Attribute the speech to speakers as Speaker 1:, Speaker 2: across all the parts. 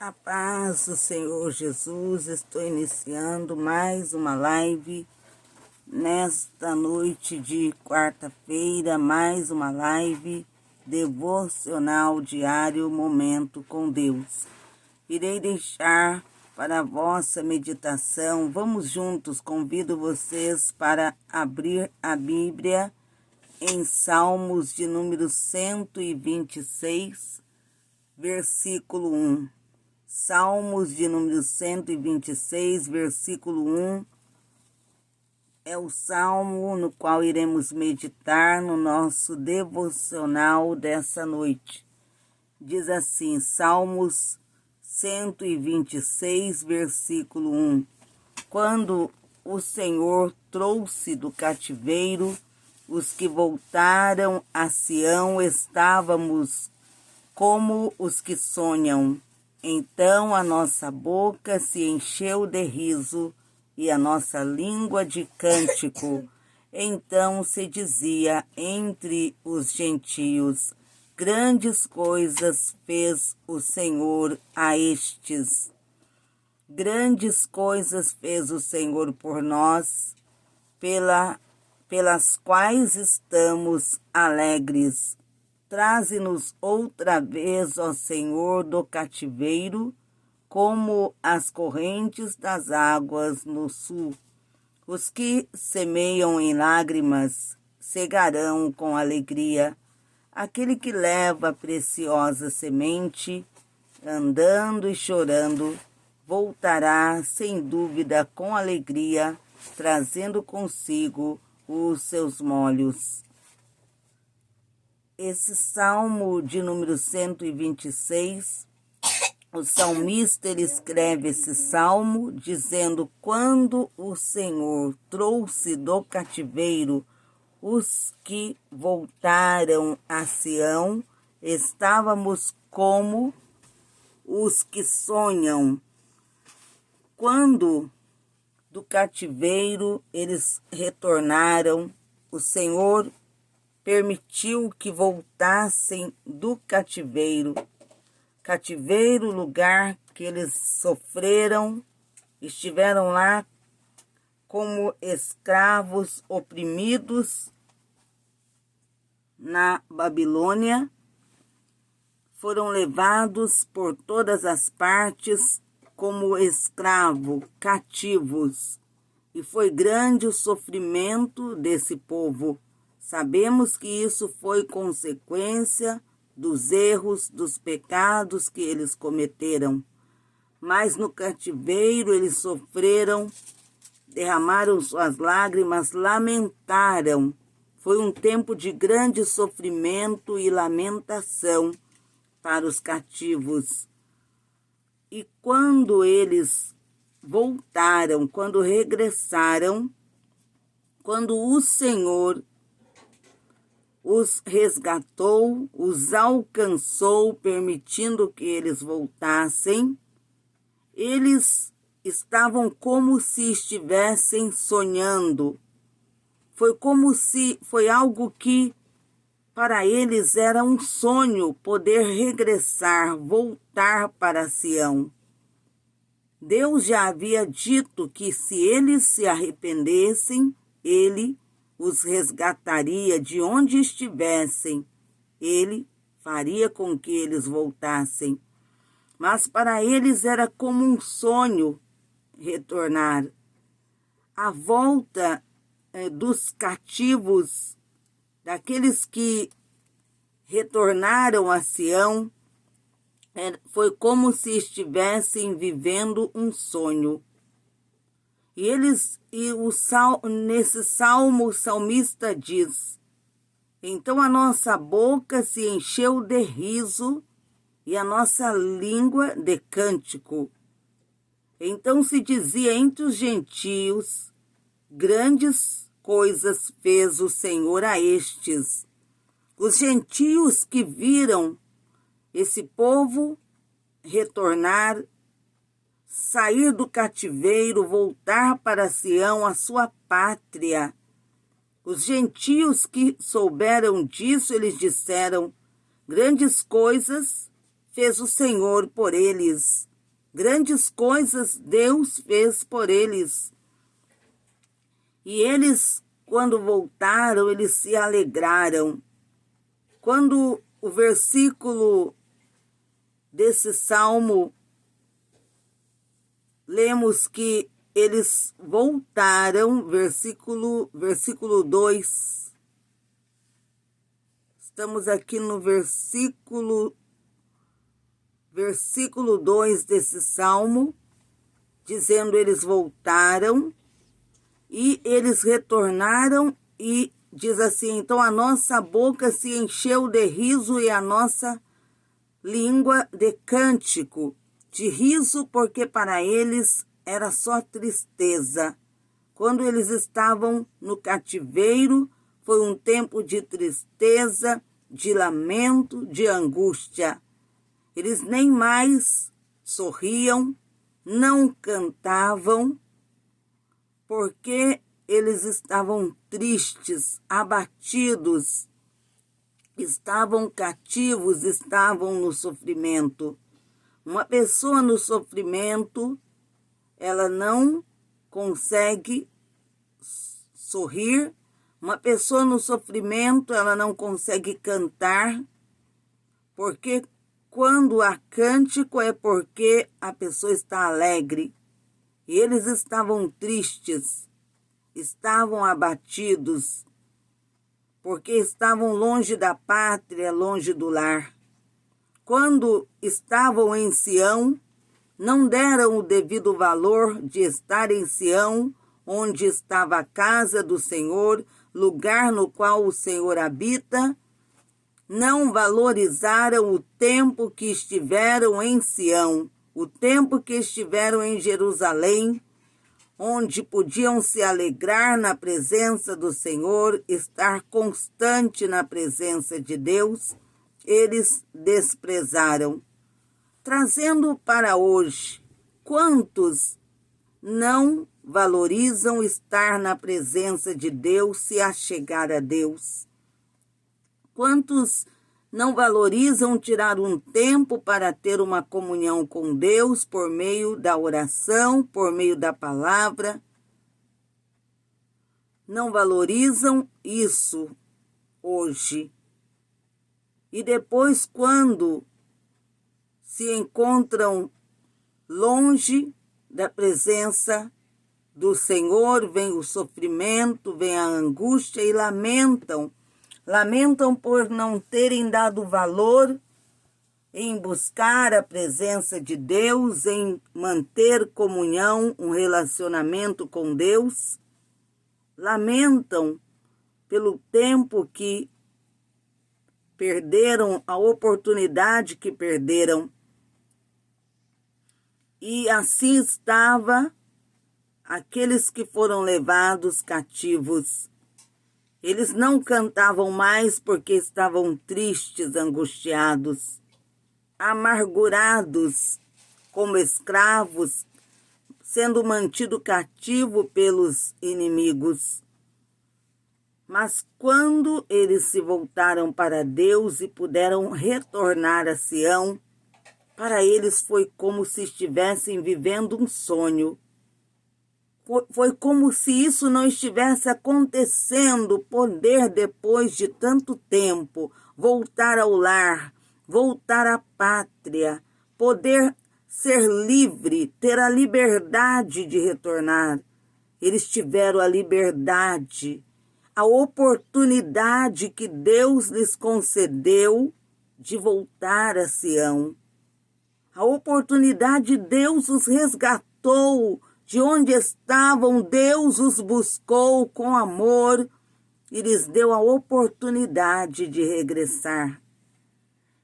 Speaker 1: A paz do Senhor Jesus, estou iniciando mais uma live nesta noite de quarta-feira, mais uma live devocional diário Momento com Deus. Irei deixar para a vossa meditação, vamos juntos, convido vocês para abrir a Bíblia em Salmos de número 126, versículo 1. Salmos de número 126, versículo 1, é o salmo no qual iremos meditar no nosso devocional dessa noite. Diz assim, Salmos 126, versículo 1. Quando o Senhor trouxe do cativeiro os que voltaram a Sião, estávamos como os que sonham. Então a nossa boca se encheu de riso e a nossa língua de cântico. Então se dizia entre os gentios, grandes coisas fez o Senhor a estes. Grandes coisas fez o Senhor por nós, pelas quais estamos alegres. Traze-nos outra vez, ó Senhor, do cativeiro, como as correntes das águas no sul. Os que semeiam em lágrimas cegarão com alegria. Aquele que leva a preciosa semente, andando e chorando, voltará sem dúvida com alegria, trazendo consigo os seus molhos. Esse salmo de número 126, o salmista ele escreve esse salmo dizendo: quando o Senhor trouxe do cativeiro os que voltaram a Sião, estávamos como os que sonham. Quando do cativeiro eles retornaram, o Senhor permitiu que voltassem do cativeiro. Cativeiro, lugar que eles sofreram, estiveram lá como escravos oprimidos na Babilônia, foram levados por todas as partes como escravos, cativos, e foi grande o sofrimento desse povo. Sabemos que isso foi consequência dos erros, dos pecados que eles cometeram. Mas no cativeiro eles sofreram, derramaram suas lágrimas, lamentaram. Foi um tempo de grande sofrimento e lamentação para os cativos. E quando eles voltaram, quando regressaram, quando o Senhor os resgatou, os alcançou, permitindo que eles voltassem, eles estavam como se estivessem sonhando. Foi algo que para eles era um sonho poder regressar, voltar para Sião. Deus já havia dito que se eles se arrependessem, Ele os resgataria de onde estivessem. Ele faria com que eles voltassem. Mas para eles era como um sonho retornar. A volta dos cativos, daqueles que retornaram a Sião, foi como se estivessem vivendo um sonho. Nesse salmo o salmista diz: então a nossa boca se encheu de riso e a nossa língua de cântico. Então se dizia entre os gentios, grandes coisas fez o Senhor a estes. Os gentios que viram esse povo retornar, sair do cativeiro, voltar para Sião, a sua pátria. Os gentios que souberam disso, eles disseram: grandes coisas fez o Senhor por eles. Grandes coisas Deus fez por eles. E eles, quando voltaram, eles se alegraram. Quando o versículo desse salmo, lemos que eles voltaram, versículo 2. Estamos aqui no versículo 2 desse salmo, dizendo eles voltaram e eles retornaram e diz assim, então a nossa boca se encheu de riso e a nossa língua de cântico, de riso porque para eles era só tristeza. Quando eles estavam no cativeiro, foi um tempo de tristeza, de lamento, de angústia. Eles nem mais sorriam, não cantavam, porque eles estavam tristes, abatidos, estavam cativos, estavam no sofrimento. Uma pessoa no sofrimento, ela não consegue sorrir. Uma pessoa no sofrimento, ela não consegue cantar, porque quando há cântico é porque a pessoa está alegre. E eles estavam tristes, estavam abatidos, porque estavam longe da pátria, longe do lar. Quando estavam em Sião, não deram o devido valor de estar em Sião, onde estava a casa do Senhor, lugar no qual o Senhor habita. Não valorizaram o tempo que estiveram em Sião, o tempo que estiveram em Jerusalém, onde podiam se alegrar na presença do Senhor, estar constante na presença de Deus, eles desprezaram. Trazendo para hoje, quantos não valorizam estar na presença de Deus, se achegar a Deus? Quantos não valorizam tirar um tempo para ter uma comunhão com Deus por meio da oração, por meio da palavra? Não valorizam isso hoje. E depois, quando se encontram longe da presença do Senhor, vem o sofrimento, vem a angústia e lamentam por não terem dado valor em buscar a presença de Deus, em manter comunhão, um relacionamento com Deus. Lamentam pelo tempo que perderam, a oportunidade que perderam. E assim estava aqueles que foram levados cativos. Eles não cantavam mais porque estavam tristes, angustiados, amargurados como escravos, sendo mantido cativo pelos inimigos. Mas quando eles se voltaram para Deus e puderam retornar a Sião, para eles foi como se estivessem vivendo um sonho. Foi como se isso não estivesse acontecendo, poder, depois de tanto tempo, voltar ao lar, voltar à pátria, poder ser livre, ter a liberdade de retornar. Eles tiveram a liberdade, a oportunidade que Deus lhes concedeu de voltar a Sião. A oportunidade, Deus os resgatou. De onde estavam, Deus os buscou com amor e lhes deu a oportunidade de regressar.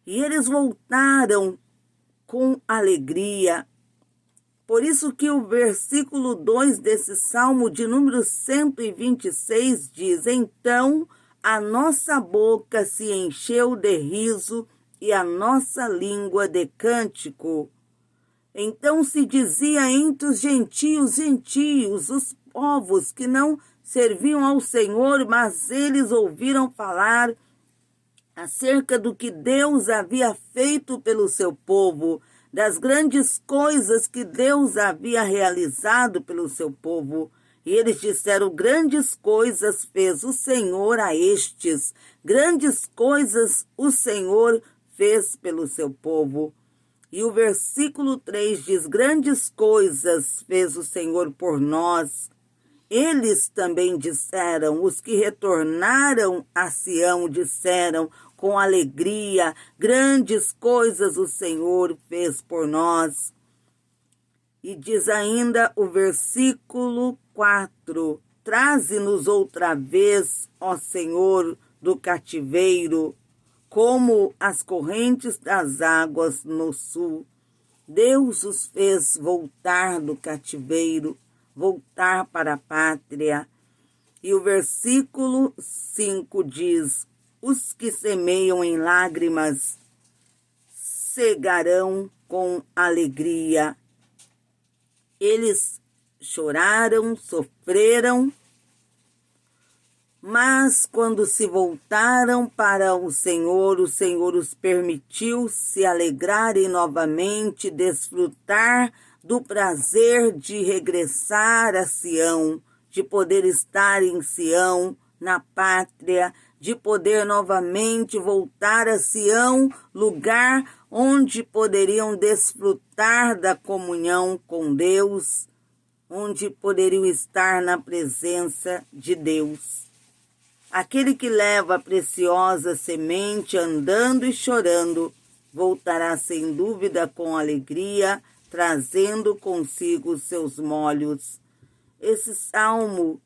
Speaker 1: E eles voltaram com alegria. Por isso que o versículo 2 desse Salmo de número 126 diz, então a nossa boca se encheu de riso e a nossa língua de cântico. Então se dizia entre os gentios, os povos que não serviam ao Senhor, mas eles ouviram falar acerca do que Deus havia feito pelo seu povo. das grandes coisas que Deus havia realizado pelo seu povo. E eles disseram: grandes coisas fez o Senhor a estes, grandes coisas o Senhor fez pelo seu povo. E o versículo 3 diz: grandes coisas fez o Senhor por nós. Eles também disseram, os que retornaram a Sião disseram com alegria: grandes coisas o Senhor fez por nós. E diz ainda o versículo 4: traze-nos outra vez, ó Senhor, do cativeiro, como as correntes das águas no sul. Deus os fez voltar do cativeiro, voltar para a pátria. E o versículo 5 diz: os que semeiam em lágrimas cegarão com alegria. Eles choraram, sofreram, mas quando se voltaram para o Senhor os permitiu se alegrarem novamente, desfrutar do prazer de regressar a Sião, de poder estar em Sião, na pátria, de poder novamente voltar a Sião, lugar onde poderiam desfrutar da comunhão com Deus, onde poderiam estar na presença de Deus. Aquele que leva a preciosa semente andando e chorando, voltará sem dúvida com alegria, trazendo consigo os seus molhos. Esse salmo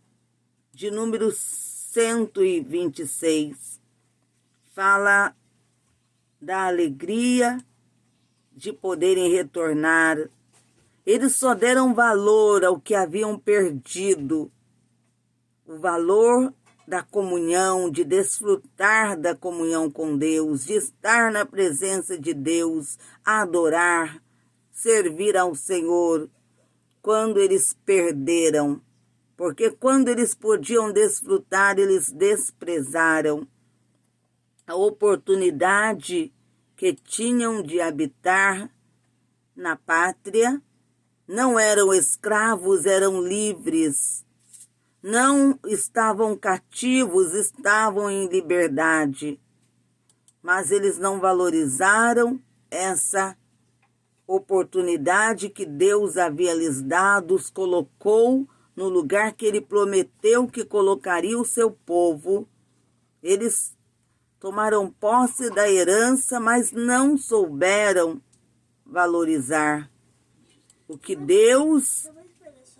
Speaker 1: de número 126 fala da alegria de poderem retornar. Eles só deram valor ao que haviam perdido, o valor da comunhão, de desfrutar da comunhão com Deus, de estar na presença de Deus, adorar, servir ao Senhor, quando eles perderam. Porque quando eles podiam desfrutar, eles desprezaram a oportunidade que tinham de habitar na pátria. Não eram escravos, eram livres. Não estavam cativos, estavam em liberdade. Mas eles não valorizaram essa oportunidade que Deus havia lhes dado, os colocou no lugar que Ele prometeu que colocaria o seu povo. Eles tomaram posse da herança, mas não souberam valorizar o que Deus,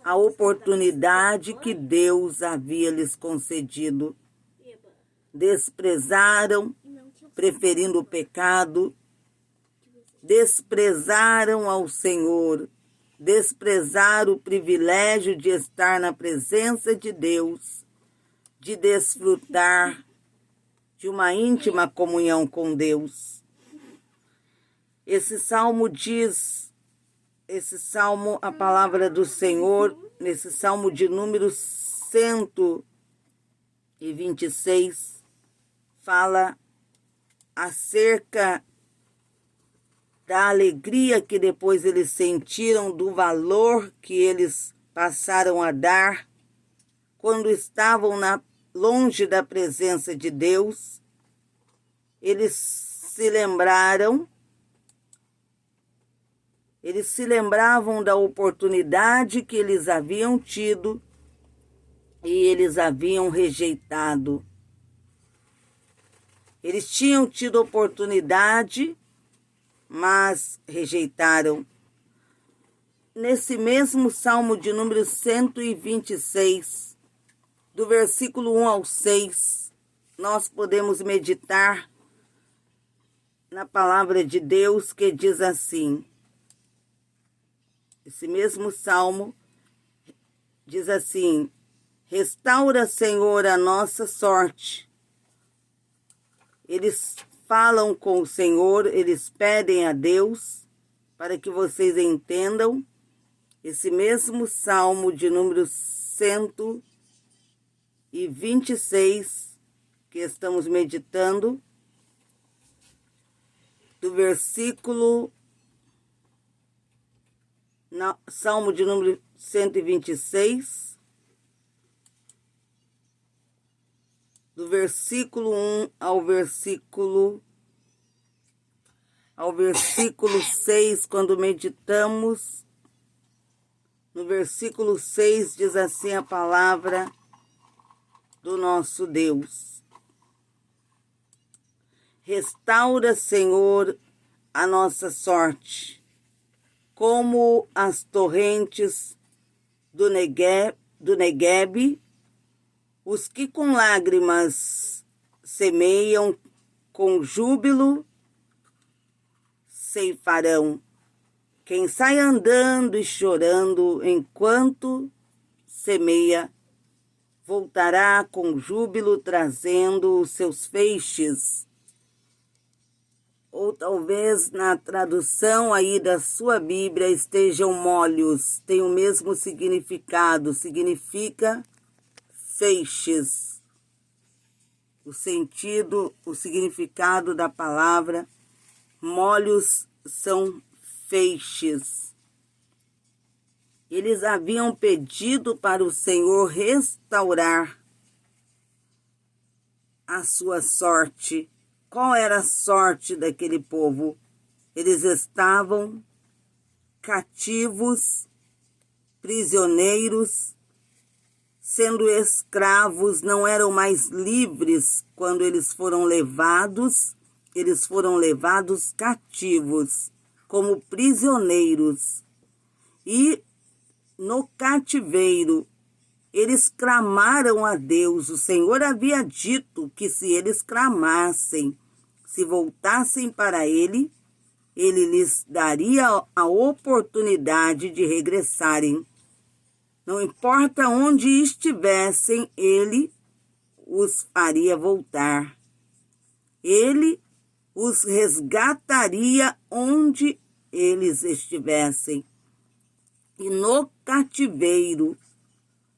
Speaker 1: a oportunidade que Deus havia lhes concedido. Desprezaram, preferindo o pecado, desprezaram ao Senhor, desprezaram o privilégio de estar na presença de Deus, de desfrutar de uma íntima comunhão com Deus. Esse salmo diz, a palavra do Senhor, nesse salmo de número 126, fala acerca da alegria que depois eles sentiram, do valor que eles passaram a dar quando estavam longe da presença de Deus. Eles se lembravam da oportunidade que eles haviam tido e eles haviam rejeitado. Eles tinham tido oportunidade, mas rejeitaram. Nesse mesmo salmo de número 126, do versículo 1 ao 6, nós podemos meditar na palavra de Deus, que diz assim. Esse mesmo salmo diz assim: restaura, Senhor, a nossa sorte. Eles falam com o Senhor, eles pedem a Deus, para que vocês entendam. Esse mesmo salmo de número 126, que estamos meditando, do versículo Salmo de número 126, do versículo 1 ao versículo 6, quando meditamos, no versículo 6 diz assim a palavra do nosso Deus: Restaura, Senhor, a nossa sorte, como as torrentes do Neguebe, os que com lágrimas semeiam, com júbilo ceifarão. Quem sai andando e chorando enquanto semeia, voltará com júbilo trazendo os seus feixes. Ou talvez na tradução aí da sua Bíblia estejam molhos, tem o mesmo significado, significa feixes. O significado da palavra molhos são feixes. Eles haviam pedido para o Senhor restaurar a sua sorte. Qual era a sorte daquele povo? Eles estavam cativos, prisioneiros, sendo escravos, não eram mais livres quando eles foram levados cativos, como prisioneiros. E no cativeiro, eles clamaram a Deus. O Senhor havia dito que se eles clamassem, se voltassem para Ele, Ele lhes daria a oportunidade de regressarem. Não importa onde estivessem, Ele os faria voltar. Ele os resgataria onde eles estivessem. E no cativeiro,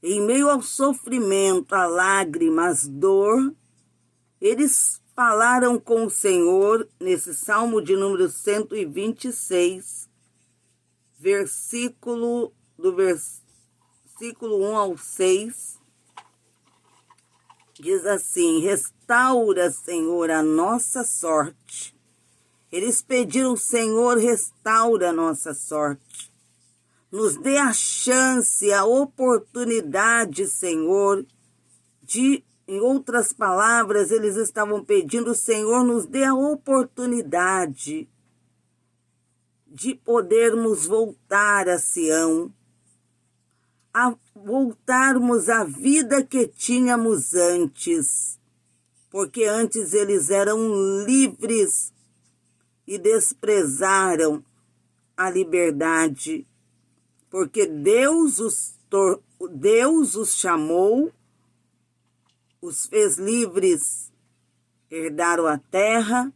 Speaker 1: em meio ao sofrimento, a lágrimas, dor, eles falaram com o Senhor nesse Salmo de número 126, versículo 1 ao 6, diz assim: Restaura, Senhor, a nossa sorte. Eles pediram: Senhor, restaura a nossa sorte. Nos dê a chance, a oportunidade, Senhor, em outras palavras, eles estavam pedindo: Senhor, nos dê a oportunidade de podermos voltar a Sião, a voltarmos à vida que tínhamos antes, porque antes eles eram livres e desprezaram a liberdade, porque Deus os chamou, os fez livres, herdaram a terra,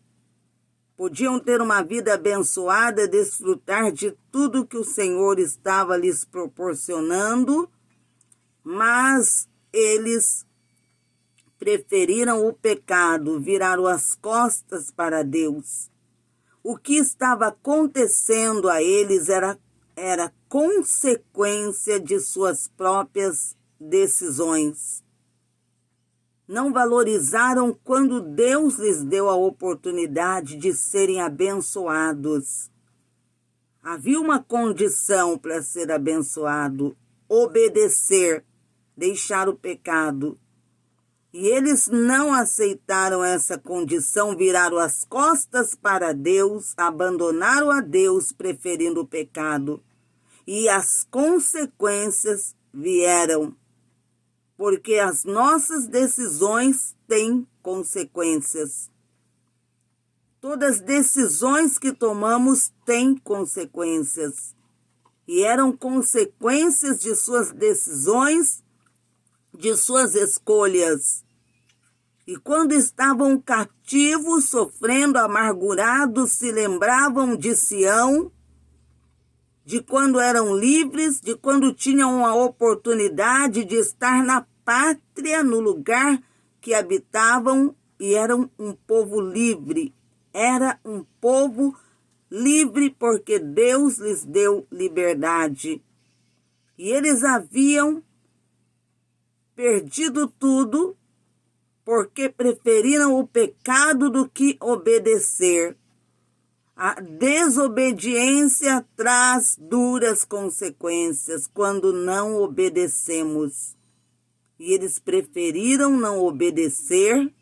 Speaker 1: podiam ter uma vida abençoada, desfrutar de tudo que o Senhor estava lhes proporcionando, mas eles preferiram o pecado, viraram as costas para Deus. O que estava acontecendo a eles era consequência de suas próprias decisões. Não valorizaram quando Deus lhes deu a oportunidade de serem abençoados. Havia uma condição para ser abençoado: obedecer, deixar o pecado. E eles não aceitaram essa condição, viraram as costas para Deus, abandonaram a Deus, preferindo o pecado. E as consequências vieram, porque as nossas decisões têm consequências. Todas as decisões que tomamos têm consequências. E eram consequências de suas decisões, de suas escolhas. E quando estavam cativos, sofrendo, amargurados, se lembravam de Sião, de quando eram livres, de quando tinham a oportunidade de estar na pátria, no lugar que habitavam, e eram um povo livre. Era um povo livre porque Deus lhes deu liberdade. E eles haviam perdido tudo porque preferiram o pecado do que obedecer. A desobediência traz duras consequências quando não obedecemos. E eles preferiram não obedecer,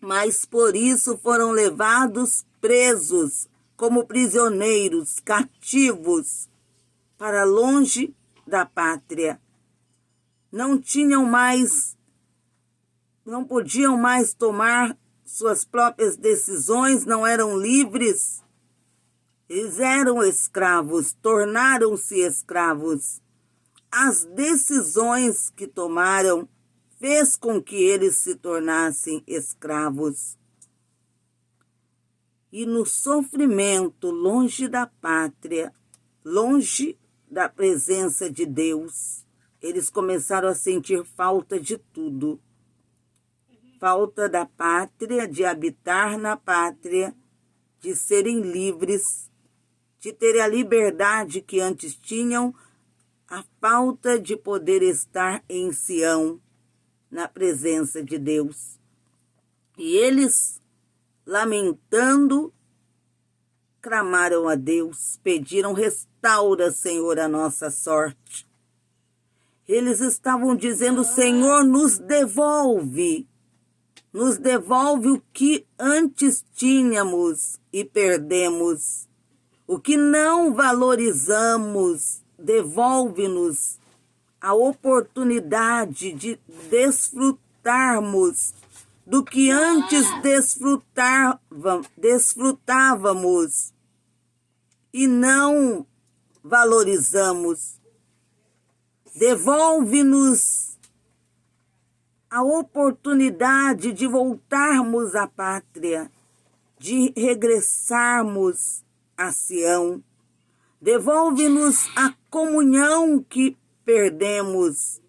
Speaker 1: mas por isso foram levados presos como prisioneiros, cativos, para longe da pátria. Não podiam mais tomar suas próprias decisões, não eram livres. Eles eram escravos, tornaram-se escravos. As decisões que tomaram fez com que eles se tornassem escravos. E no sofrimento, longe da pátria, longe da presença de Deus, eles começaram a sentir falta de tudo. Falta da pátria, de habitar na pátria, de serem livres, de terem a liberdade que antes tinham, a falta de poder estar em Sião, na presença de Deus. E eles, lamentando, clamaram a Deus, pediram: restaura, Senhor, a nossa sorte. Eles estavam dizendo: Senhor, nos devolve o que antes tínhamos e perdemos, o que não valorizamos, devolve-nos a oportunidade de desfrutarmos do que antes desfrutávamos e não valorizamos. Devolve-nos a oportunidade de voltarmos à pátria, de regressarmos a Sião. Devolve-nos a comunhão que perdemos.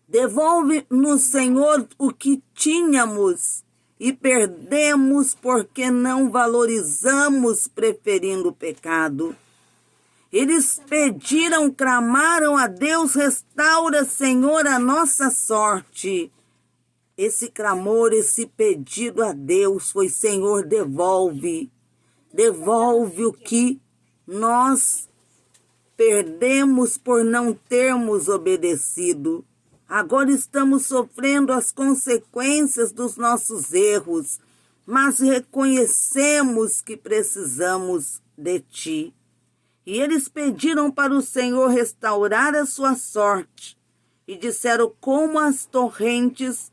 Speaker 1: Devolve-nos, Senhor, o que tínhamos e perdemos porque não valorizamos, preferindo o pecado. Eles pediram, clamaram a Deus: restaura, Senhor, a nossa sorte. Esse clamor, esse pedido a Deus foi: Senhor, devolve o que nós perdemos por não termos obedecido. Agora estamos sofrendo as consequências dos nossos erros, mas reconhecemos que precisamos de Ti. E eles pediram para o Senhor restaurar a sua sorte e disseram: como as torrentes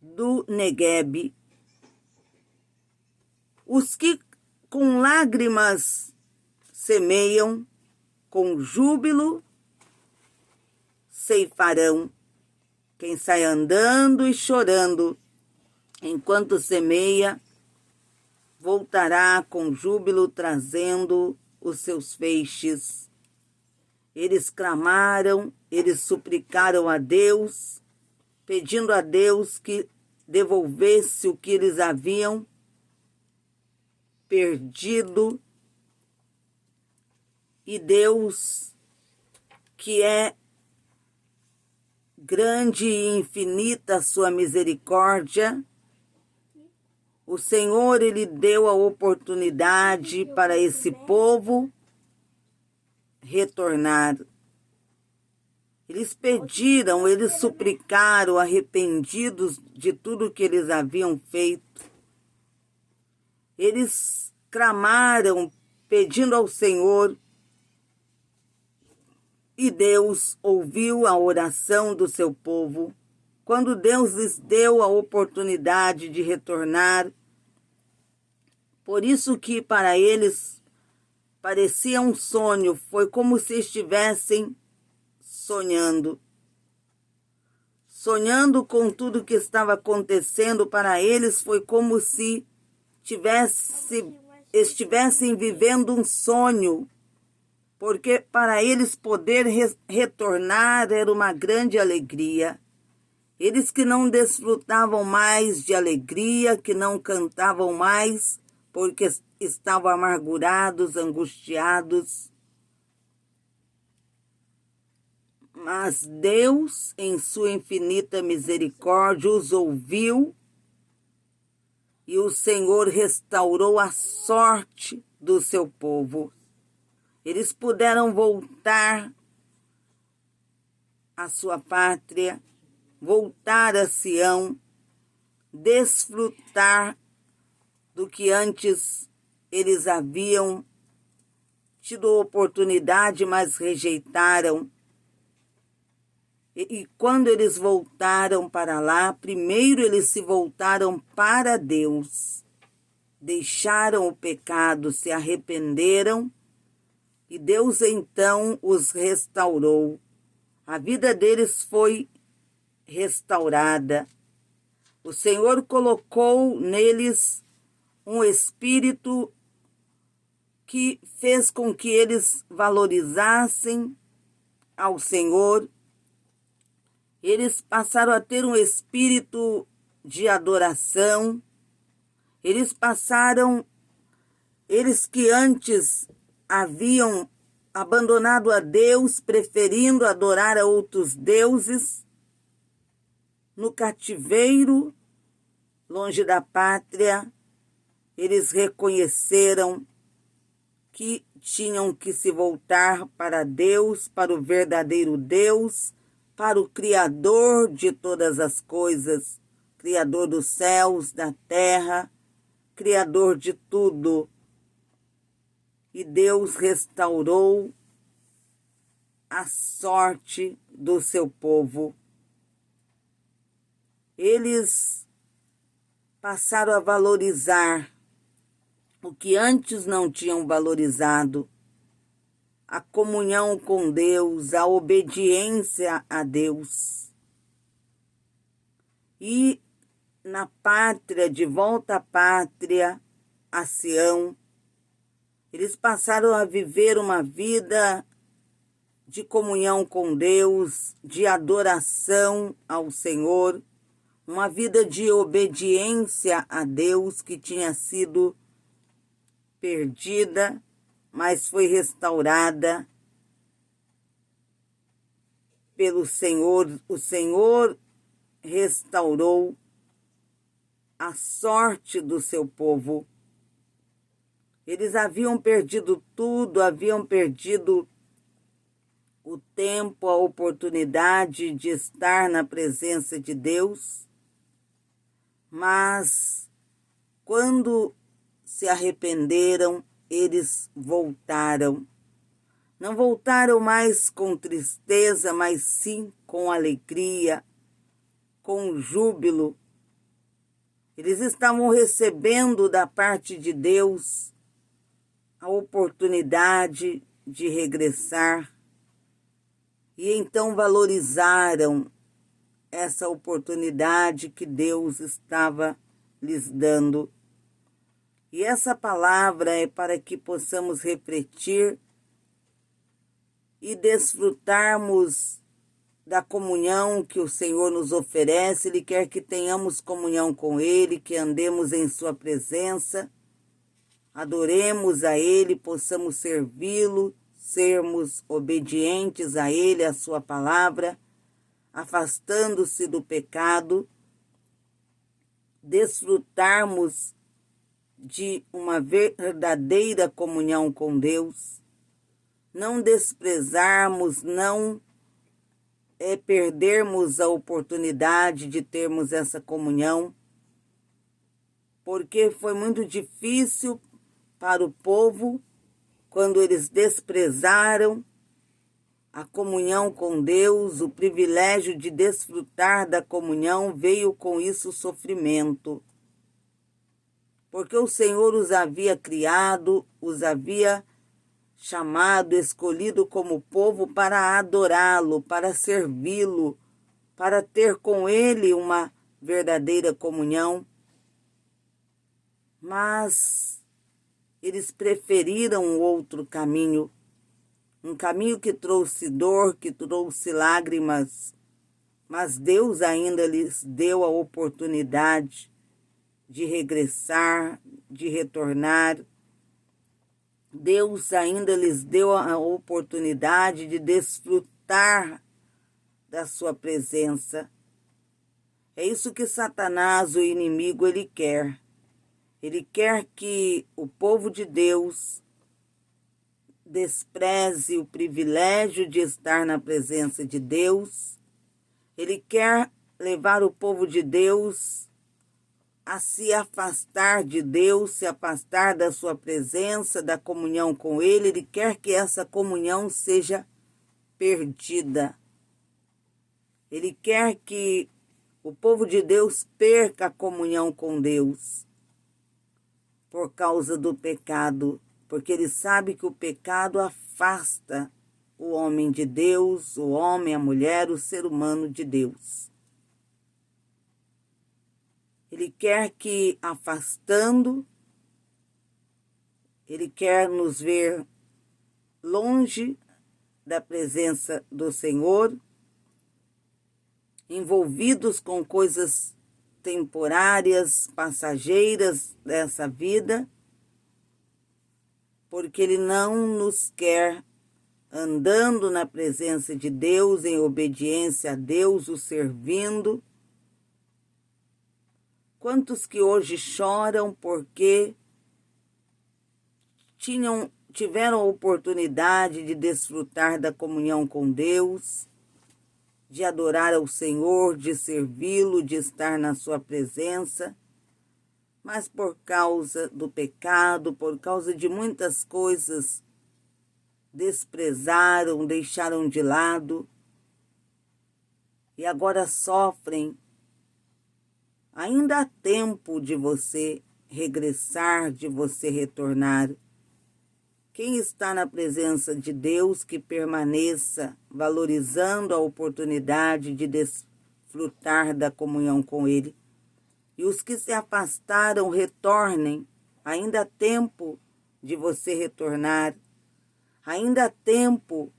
Speaker 1: do Neguebe. Os que com lágrimas semeiam, com júbilo ceifarão. Quem sai andando e chorando enquanto semeia, voltará com júbilo trazendo os seus feixes. Eles clamaram, eles suplicaram a Deus, pedindo a Deus que devolvesse o que eles haviam perdido. E Deus, que é grande e infinita a sua misericórdia, o Senhor, Ele deu a oportunidade para esse povo retornar. Eles pediram, eles suplicaram, arrependidos de tudo que eles haviam feito. Eles clamaram, pedindo ao Senhor, e Deus ouviu a oração do seu povo. Quando Deus lhes deu a oportunidade de retornar, por isso que para eles parecia um sonho, foi como se estivessem sonhando. Sonhando com tudo que estava acontecendo, para eles foi como se estivessem vivendo um sonho, porque para eles poder retornar era uma grande alegria. Eles que não desfrutavam mais de alegria, que não cantavam mais, porque estavam amargurados, angustiados. Mas Deus, em sua infinita misericórdia, os ouviu e o Senhor restaurou a sorte do seu povo. Eles puderam voltar à sua pátria, voltar a Sião, desfrutar do que antes eles haviam tido oportunidade, mas rejeitaram. E quando eles voltaram para lá, primeiro eles se voltaram para Deus, deixaram o pecado, se arrependeram, e Deus então os restaurou. A vida deles foi restaurada. O Senhor colocou neles um espírito que fez com que eles valorizassem ao Senhor. Eles passaram a ter um espírito de adoração. Eles que antes haviam abandonado a Deus, preferindo adorar a outros deuses, no cativeiro, longe da pátria, eles reconheceram que tinham que se voltar para Deus, para o verdadeiro Deus, para o Criador de todas as coisas, Criador dos céus, da terra, Criador de tudo. E Deus restaurou a sorte do seu povo. Eles passaram a valorizar o que antes não tinham valorizado: a comunhão com Deus, a obediência a Deus. E na pátria, de volta à pátria, a Sião, eles passaram a viver uma vida de comunhão com Deus, de adoração ao Senhor, uma vida de obediência a Deus que tinha sido perdida, mas foi restaurada pelo Senhor. O Senhor restaurou a sorte do seu povo. Eles haviam perdido tudo, haviam perdido o tempo, a oportunidade de estar na presença de Deus, mas quando se arrependeram, eles voltaram. Não voltaram mais com tristeza, mas sim com alegria, com júbilo. Eles estavam recebendo da parte de Deus a oportunidade de regressar, e então valorizaram essa oportunidade que Deus estava lhes dando. E essa palavra é para que possamos refletir e desfrutarmos da comunhão que o Senhor nos oferece. Ele quer que tenhamos comunhão com Ele, que andemos em Sua presença, adoremos a Ele, possamos servi-lo, sermos obedientes a Ele, a Sua palavra, afastando-se do pecado, desfrutarmos de uma verdadeira comunhão com Deus, não desprezarmos, não perdermos a oportunidade de termos essa comunhão, porque foi muito difícil para o povo quando eles desprezaram a comunhão com Deus. O privilégio de desfrutar da comunhão veio com isso o sofrimento, porque o Senhor os havia criado, os havia chamado, escolhido como povo para adorá-lo, para servi-lo, para ter com Ele uma verdadeira comunhão. Mas eles preferiram outro caminho, um caminho que trouxe dor, que trouxe lágrimas, mas Deus ainda lhes deu a oportunidade de regressar, de retornar. Deus ainda lhes deu a oportunidade de desfrutar da sua presença. É isso que Satanás, o inimigo, ele quer. Ele quer que o povo de Deus despreze o privilégio de estar na presença de Deus. Ele quer levar o povo de Deus a se afastar de Deus, se afastar da sua presença, da comunhão com Ele. Ele quer que essa comunhão seja perdida. Ele quer que o povo de Deus perca a comunhão com Deus por causa do pecado, porque ele sabe que o pecado afasta o homem de Deus, o homem, a mulher, o ser humano de Deus. Ele quer que, afastando, ele quer nos ver longe da presença do Senhor, envolvidos com coisas temporárias, passageiras dessa vida, porque Ele não nos quer andando na presença de Deus, em obediência a Deus, o servindo. Quantos que hoje choram porque tiveram a oportunidade de desfrutar da comunhão com Deus, de adorar ao Senhor, de servi-lo, de estar na sua presença, mas por causa do pecado, por causa de muitas coisas, desprezaram, deixaram de lado e agora sofrem. Ainda há tempo de você regressar, de você retornar. Quem está na presença de Deus, que permaneça valorizando a oportunidade de desfrutar da comunhão com Ele. E os que se afastaram, retornem. Ainda há tempo de você retornar. Ainda há tempo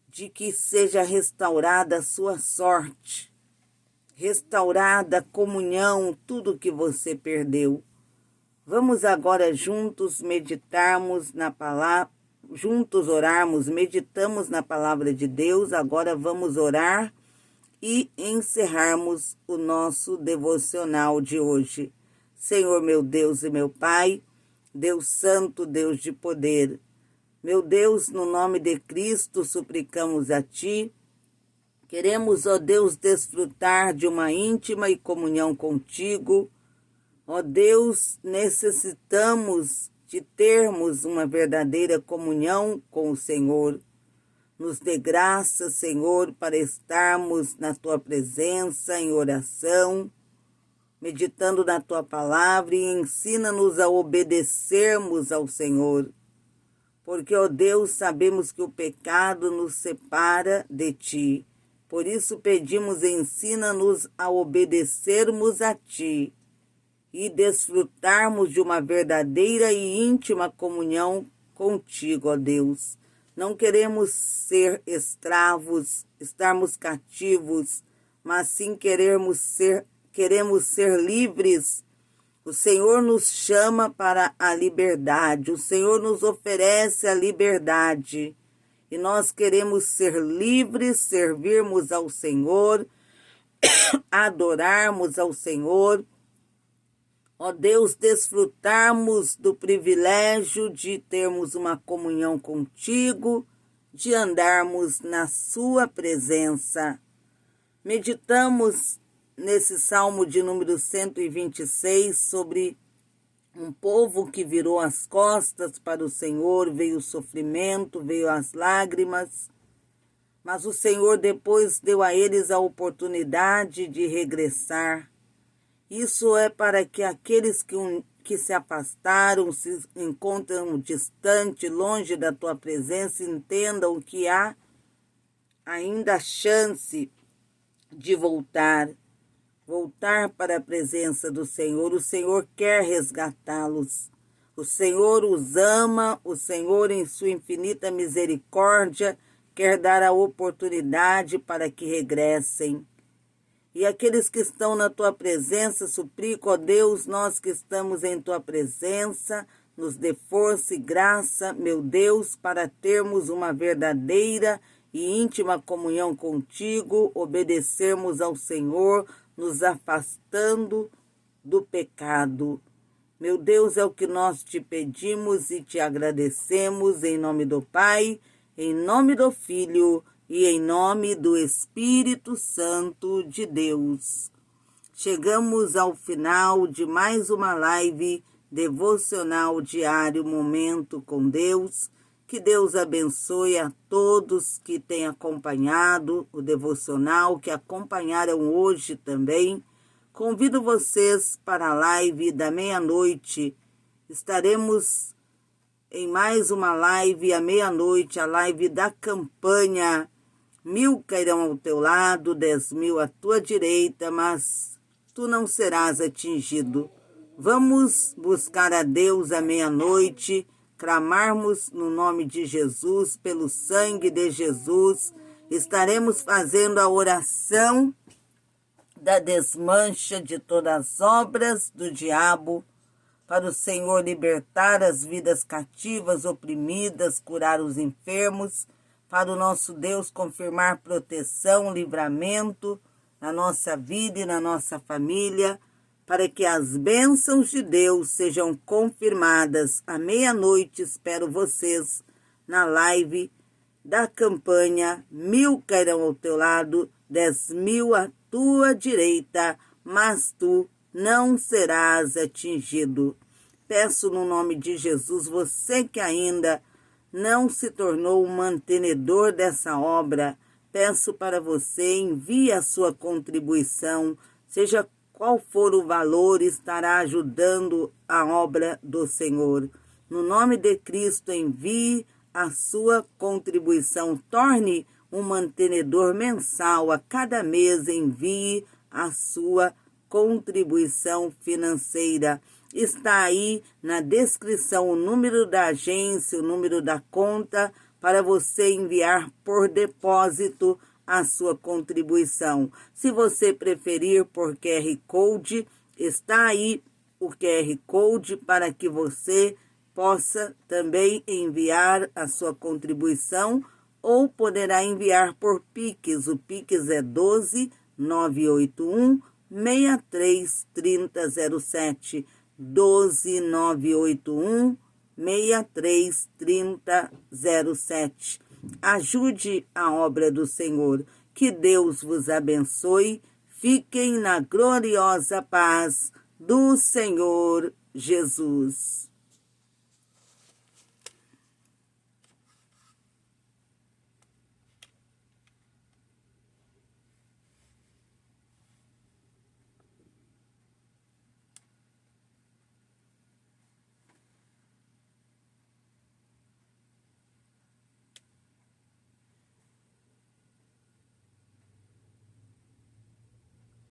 Speaker 1: de que seja restaurada a sua sorte. Restaurada a comunhão, tudo que você perdeu. Vamos agora juntos meditarmos na palavra, juntos orarmos, meditamos na palavra de Deus. Agora vamos orar e encerrarmos o nosso devocional de hoje. Senhor, meu Deus e meu Pai, Deus Santo, Deus de poder, meu Deus, no nome de Cristo, suplicamos a Ti. Queremos, ó Deus, desfrutar de uma íntima e comunhão contigo. Ó Deus, necessitamos de termos uma verdadeira comunhão com o Senhor. Nos dê graça, Senhor, para estarmos na Tua presença em oração, meditando na Tua palavra, e ensina-nos a obedecermos ao Senhor. Porque, ó Deus, sabemos que o pecado nos separa de Ti. Por isso pedimos, ensina-nos a obedecermos a Ti e desfrutarmos de uma verdadeira e íntima comunhão contigo, ó Deus. Não queremos ser escravos, estarmos cativos, mas sim queremos ser livres. O Senhor nos chama para a liberdade, o Senhor nos oferece a liberdade. E nós queremos ser livres, servirmos ao Senhor, adorarmos ao Senhor. Ó Deus, desfrutarmos do privilégio de termos uma comunhão contigo, de andarmos na sua presença. Meditamos nesse Salmo de número 126 sobre um povo que virou as costas para o Senhor, veio o sofrimento, veio as lágrimas, mas o Senhor depois deu a eles a oportunidade de regressar. Isso é para que aqueles que se afastaram, se encontram distante, longe da Tua presença, entendam que há ainda chance de voltar para a presença do Senhor. O Senhor quer resgatá-los. O Senhor os ama, o Senhor, em sua infinita misericórdia, quer dar a oportunidade para que regressem. E aqueles que estão na tua presença, suplico, ó Deus, nós que estamos em tua presença, nos dê força e graça, meu Deus, para termos uma verdadeira e íntima comunhão contigo, obedecermos ao Senhor, nos afastando do pecado. Meu Deus, é o que nós te pedimos e te agradecemos em nome do Pai, em nome do Filho e em nome do Espírito Santo de Deus. Chegamos ao final de mais uma live devocional diário Momento com Deus. Que Deus abençoe a todos que têm acompanhado o devocional, que acompanharam hoje também. Convido vocês para a live da meia-noite. Estaremos em mais uma live à meia-noite, a live da campanha. 1000 cairão ao teu lado, 10.000 à tua direita, mas tu não serás atingido. Vamos buscar a Deus à meia-noite, clamarmos no nome de Jesus, pelo sangue de Jesus. Estaremos fazendo a oração da desmancha de todas as obras do diabo, para o Senhor libertar as vidas cativas, oprimidas, curar os enfermos, para o nosso Deus confirmar proteção, livramento na nossa vida e na nossa família, para que as bênçãos de Deus sejam confirmadas. À meia-noite espero vocês na live da campanha 1000 cairão ao teu lado, 10.000 à tua direita, mas tu não serás atingido. Peço no nome de Jesus, você que ainda não se tornou um mantenedor dessa obra, peço para você, envie a sua contribuição, seja qual for o valor, estará ajudando a obra do Senhor. No nome de Cristo, envie a sua contribuição, torne um mantenedor mensal, a cada mês envie a sua contribuição financeira. Está aí na descrição o número da agência, o número da conta, para você enviar por depósito a sua contribuição. Se você preferir por QR Code, está aí o QR Code para que você possa também enviar a sua contribuição, ou poderá enviar por Pix. O Pix é 12981 633007. 12981 633007. Ajude a obra do Senhor. Que Deus vos abençoe. Fiquem na gloriosa paz do Senhor Jesus.